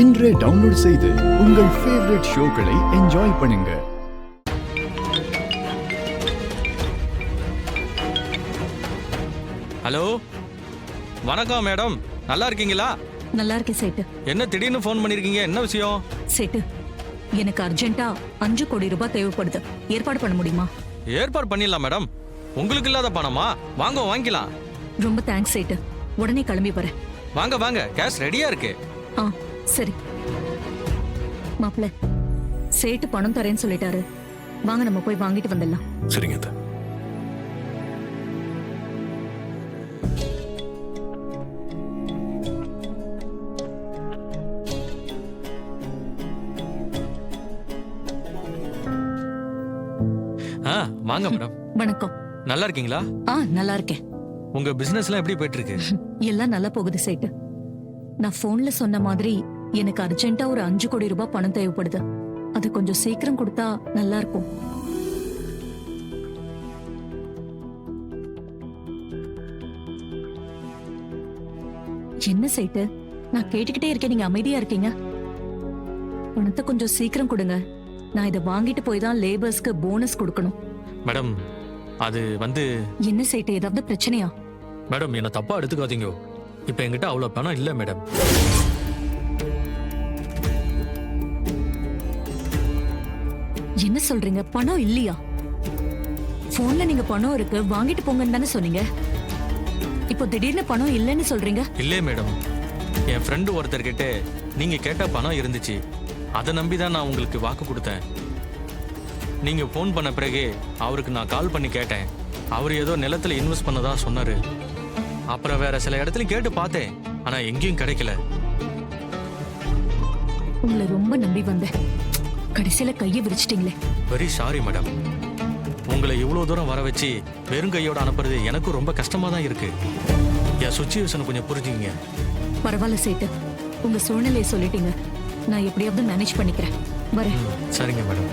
இன்றே டவுன்லோட் செய்து உங்கள் ஃபேவரட் ஷோக்களை என்ஜாய் பண்ணுங்க. ஹலோ, வணக்கம் மேடம். நல்லா இருக்கீங்களா? நல்லா இருக்கேன் சேட்டு. என்ன திடீர்னு ஃபோன் பண்ணிருக்கீங்க? என்ன விஷயம்? சேட்டு, எனக்கு அர்ஜென்ட்டா 5 கோடி ரூபாய் தேவைப்படுது. ஏற்பாடு பண்ண முடியுமா? ஏற்பாடு பண்ணிடலாம் மேடம். உங்களுக்கு இல்லாத பணமா? வாங்க வாங்கிக்கலாம். ரொம்ப தேங்க்ஸ் சேட்டு. உடனே கிளம்பி வரேன். வாங்க வாங்க, கேஷ் ரெடியா இருக்கு. ஆ சரி. மாப்ள, சேட்டு பணம் தரேன்னு சொல்லிட்டாரு. வாங்க நம்ம போய் வாங்கிட்டு வந்துடலாம். சரிங்க அத்தை. வாங்க மேடம். வணக்கம். நல்லா இருக்கீங்களா? நல்லா இருக்கேன். உங்க பிசினஸ்லாம் எப்படி போயிட்டு இருக்கு? எல்லாம் நல்லா போகுது சேட்டு. நான் போன்ல சொன்ன மாதிரி எனக்கு அர்ஜென்ட்டா ஒரு 5 கோடி ரூபாய் பணம் தேவைப்படுது. அது கொஞ்சம் சீக்கிரம் கொடுத்தா நல்லா இருக்கும். என்ன சேட்டு, நான் கேட்டுக்கிட்டே இருக்கேன், நீங்க அமைதியா இருக்கீங்க. பணத்தை கொஞ்சம் சீக்கிரம் கொடுங்க. நான் இதை வாங்கிட்டு போய் தான் லேபர்ஸ்க்கு போனஸ் கொடுக்கணும். மேடம், அது என்ன சேட்டு, ஏதாவது பிரச்சனையா? மேடம், என்ன தப்பா எடுத்துக்காதீங்க. இப்ப என்கிட்ட அவ்வளவு பணம் இல்ல மேடம். என்ன சொல்றீங்க? பணம் இல்லையா? போன்ல நீங்க பணம் இருக்கு வாங்கிட்டு போங்கன்னு தானே சொன்னீங்க. இப்போ திடீர்னு பணம் இல்லைன்னு சொல்றீங்க. இல்லே மேடம், என் ஃப்ரெண்டு ஒருத்தர்கிட்ட நீங்க கேட்ட பணம் இருந்துச்சு. அதை நம்பிதான் நான் உங்களுக்கு வாக்கு கொடுத்தேன். நீங்க போன் பண்ண பிறகு அவருக்கு நான் கால் பண்ணி கேட்டேன். அவர் ஏதோ நிலத்துல இன்வெஸ்ட் பண்ணதா சொன்னாரு. அப்புறம் வேற சில இடத்துல கேட்டு பார்த்தேன், ஆனா எங்கேயும் கிடைக்கல. உங்களை ரொம்ப நம்பி வந்தேன், கடைசியில கையை விரிச்சிட்டீங்களே. Very sorry madam. உங்களை இவ்வளவு தூரம் வர வச்சு வெறும் கையோட அனுப்புறது எனக்கும் ரொம்ப கஷ்டமா தான் இருக்கு. என் சுச்சுவேஷனை கொஞ்சம் புரிஞ்சுங்க. பரவாயில்ல சேட்டு, உங்க சூழ்நிலையை சொல்லிட்டீங்க. நான் எப்படியாவது மேனேஜ் பண்ணிக்கிறேன். வரேன். சரிங்க மேடம்.